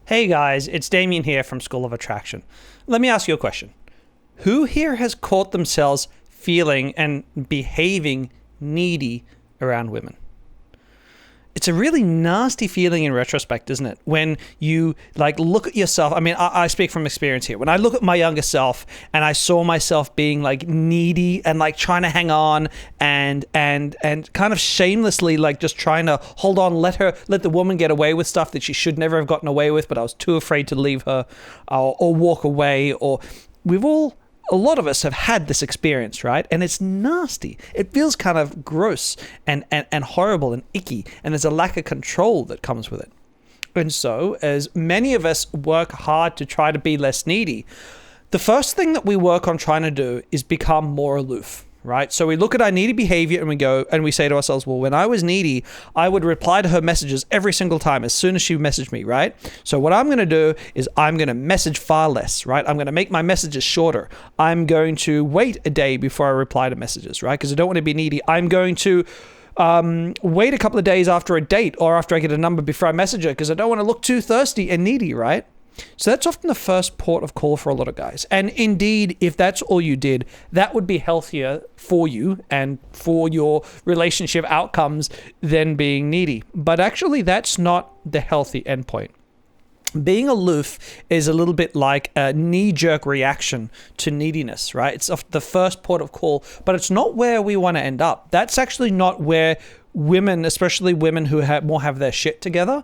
Hey guys, it's Damien here from School of Attraction. Let me ask you a question. Who here has caught themselves feeling and behaving needy around women? It's a really nasty feeling in retrospect, isn't it? When you look at yourself. I mean, I speak from experience here. When I look at my younger self and I saw myself being needy and trying to hang on and kind of shamelessly just trying to hold on, let the woman get away with stuff that she should never have gotten away with, but I was too afraid to leave her or walk away. Or a lot of us have had this experience, right? And it's nasty. It feels kind of gross and horrible and icky. And there's a lack of control that comes with it. And so, as many of us work hard to try to be less needy, the first thing that we work on trying to do is become more aloof, right? So we look at our needy behavior and we say to ourselves, well, when I was needy, I would reply to her messages every single time as soon as she messaged me, right? So what I'm going to do is I'm going to message far less, right? I'm going to make my messages shorter. I'm going to wait a day before I reply to messages, right? Because I don't want to be needy. I'm going to wait a couple of days after a date or after I get a number before I message her because I don't want to look too thirsty and needy, right? So that's often the first port of call for a lot of guys. And indeed, if that's all you did, that would be healthier for you and for your relationship outcomes than being needy. But actually, that's not the healthy endpoint. Being aloof is a little bit like a knee-jerk reaction to neediness, right? It's the first port of call, but it's not where we want to end up. That's actually not where women, especially women who have their shit together,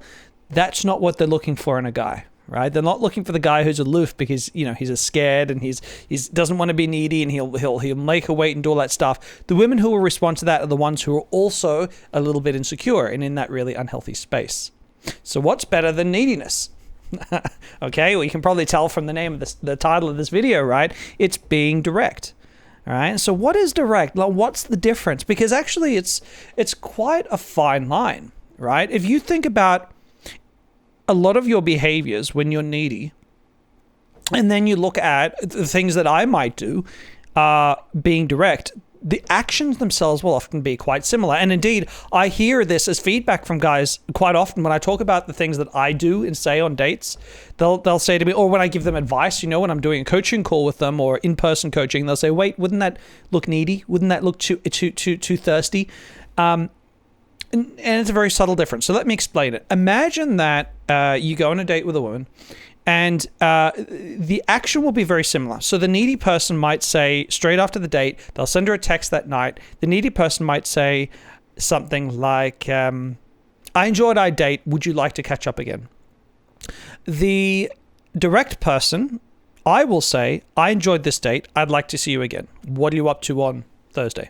that's not what they're looking for in a guy. Right? They're not looking for the guy who's aloof because, he's scared and he's doesn't want to be needy and he'll make her wait and do all that stuff. The women who will respond to that are the ones who are also a little bit insecure and in that really unhealthy space. So what's better than neediness? Okay, well, you can probably tell from the name of the title of this video, right? It's being direct. All right. So what is direct? What's the difference? Because actually it's quite a fine line, right? If you think about a lot of your behaviors when you're needy, and then you look at the things that I might do, being direct, the actions themselves will often be quite similar. And indeed, I hear this as feedback from guys quite often when I talk about the things that I do and say on dates. They'll say to me, or when I give them advice, when I'm doing a coaching call with them or in-person coaching, they'll say, wait, wouldn't that look needy? Wouldn't that look too thirsty? And it's a very subtle difference. So let me explain it. Imagine that you go on a date with a woman and the action will be very similar. So the needy person might say straight after the date, they'll send her a text that night. The needy person might say something like, I enjoyed our date. Would you like to catch up again? The direct person, I will say, I enjoyed this date. I'd like to see you again. What are you up to on Thursday?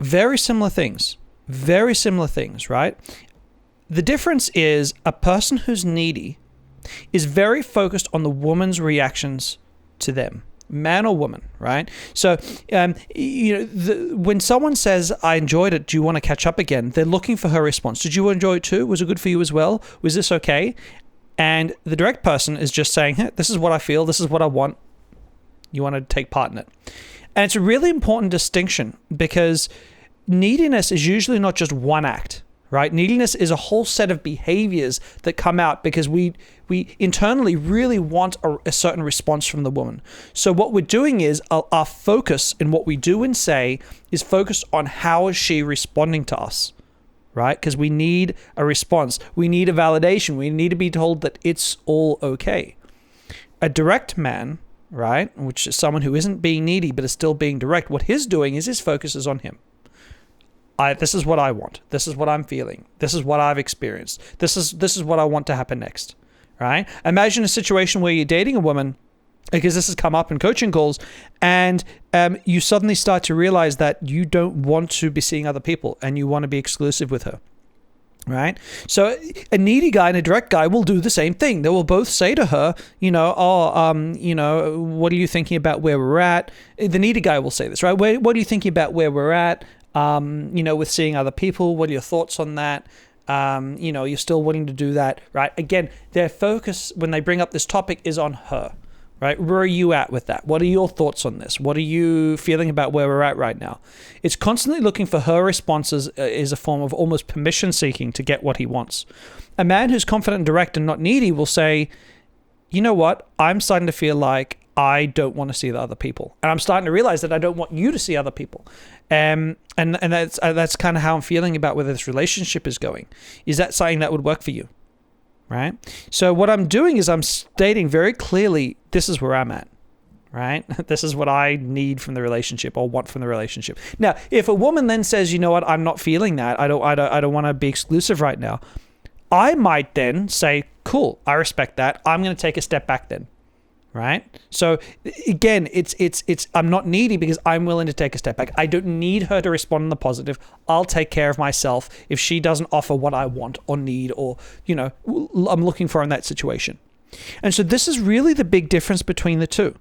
Very similar things. Very similar things, right? The difference is a person who's needy is very focused on the woman's reactions to them, man or woman, right? So, when someone says, I enjoyed it, do you want to catch up again? They're looking for her response. Did you enjoy it too? Was it good for you as well? Was this okay? And the direct person is just saying, hey, this is what I feel. This is what I want. You want to take part in it. And it's a really important distinction because neediness is usually not just one act, right? Neediness is a whole set of behaviors that come out because we internally really want a certain response from the woman. So what we're doing is our focus in what we do and say is focused on how is she responding to us, right? Because we need a response. We need a validation. We need to be told that it's all okay. A direct man, right, which is someone who isn't being needy but is still being direct, what he's doing is his focus is on him. This is what I want. This is what I'm feeling. This is what I've experienced. This is what I want to happen next, right? Imagine a situation where you're dating a woman, because this has come up in coaching calls, and you suddenly start to realize that you don't want to be seeing other people and you want to be exclusive with her, right? So a needy guy and a direct guy will do the same thing. They will both say to her, what are you thinking about where we're at? The needy guy will say this, right? What are you thinking about where we're at? With seeing other people, what are your thoughts on that? You're still wanting to do that, right? Again, their focus when they bring up this topic is on her, right? Where are you at with that? What are your thoughts on this? What are you feeling about where we're at right now? It's constantly looking for her responses is a form of almost permission seeking to get what he wants. A man who's confident and direct and not needy will say, you know what? I'm starting to feel like I don't want to see the other people. And I'm starting to realize that I don't want you to see other people. And that's kind of how I'm feeling about whether this relationship is going. Is that something that would work for you? Right? So what I'm doing is I'm stating very clearly, this is where I'm at. Right? This is what I need from the relationship or want from the relationship. Now, if a woman then says, you know what, I'm not feeling that. I don't want to be exclusive right now. I might then say, cool, I respect that. I'm going to take a step back then. Right? So again, it's I'm not needy because I'm willing to take a step back. I don't need her to respond in the positive. I'll take care of myself if she doesn't offer what I want or need or, you know, I'm looking for in that situation. And so this is really the big difference between the two.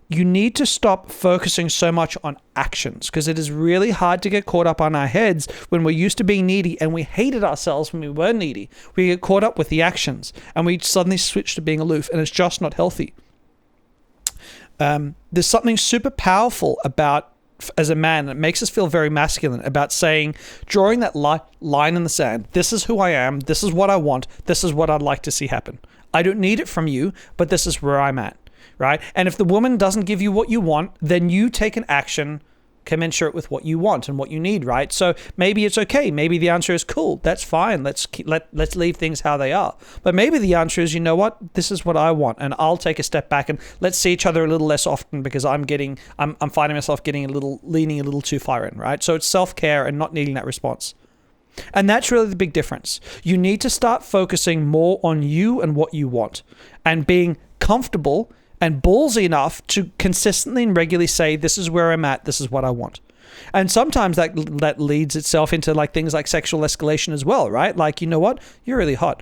You need to stop focusing so much on actions because it is really hard to get caught up on our heads when we're used to being needy and we hated ourselves when we were needy. We get caught up with the actions and we suddenly switch to being aloof, and it's just not healthy. There's something super powerful about, as a man, it makes us feel very masculine about saying, drawing that line in the sand, this is who I am, this is what I want, this is what I'd like to see happen. I don't need it from you, but this is where I'm at. Right? And if the woman doesn't give you what you want, then you take an action commensurate with what you want and what you need, right? So maybe it's okay. Maybe the answer is cool. That's fine. Let's leave things how they are. But maybe the answer is, you know what? This is what I want, and I'll take a step back and let's see each other a little less often because I'm finding myself leaning a little too far in, right? So it's self-care and not needing that response. And that's really the big difference. You need to start focusing more on you and what you want and being comfortable and ballsy enough to consistently and regularly say, this is where I'm at, this is what I want. And sometimes that leads itself into like things like sexual escalation as well, right? Like, you know what? You're really hot.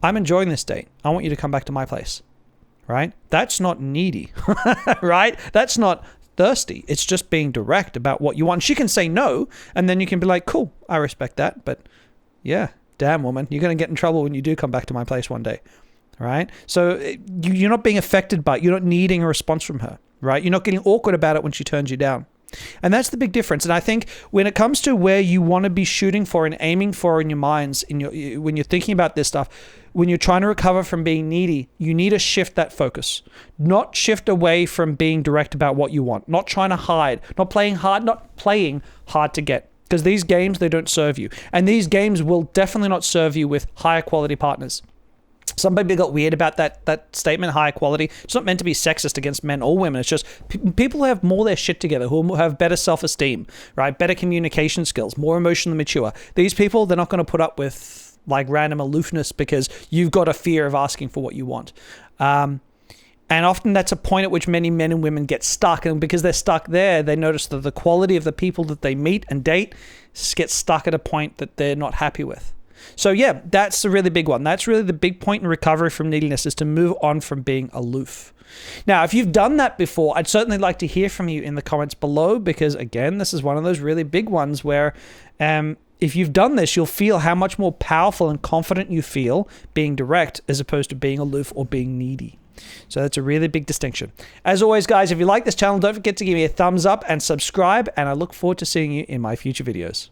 I'm enjoying this date. I want you to come back to my place, right? That's not needy, right? That's not thirsty. It's just being direct about what you want. She can say no, and then you can be like, cool, I respect that. But yeah, damn woman, you're going to get in trouble when you do come back to my place one day. Right? So you're not being affected by it. You're not needing a response from her, right? You're not getting awkward about it when she turns you down. And that's the big difference. And I think when it comes to where you want to be shooting for and aiming for in your minds, when you're thinking about this stuff, when you're trying to recover from being needy, you need to shift that focus. Not shift away from being direct about what you want. Not trying to hide. Not playing hard to get. Because these games, they don't serve you. And these games will definitely not serve you with higher quality partners. Some people got weird about that statement, high quality. It's not meant to be sexist against men or women. It's just people who have more of their shit together, who have better self-esteem, right? Better communication skills, more emotionally mature. These people, they're not going to put up with like random aloofness because you've got a fear of asking for what you want. And often that's a point at which many men and women get stuck. And because they're stuck there, they notice that the quality of the people that they meet and date gets stuck at a point that they're not happy with. So yeah, that's a really big one. That's really the big point in recovery from neediness, is to move on from being aloof. Now, if you've done that before, I'd certainly like to hear from you in the comments below, because again, this is one of those really big ones where if you've done this, you'll feel how much more powerful and confident you feel being direct as opposed to being aloof or being needy. So that's a really big distinction. As always, guys, if you like this channel, don't forget to give me a thumbs up and subscribe, and I look forward to seeing you in my future videos.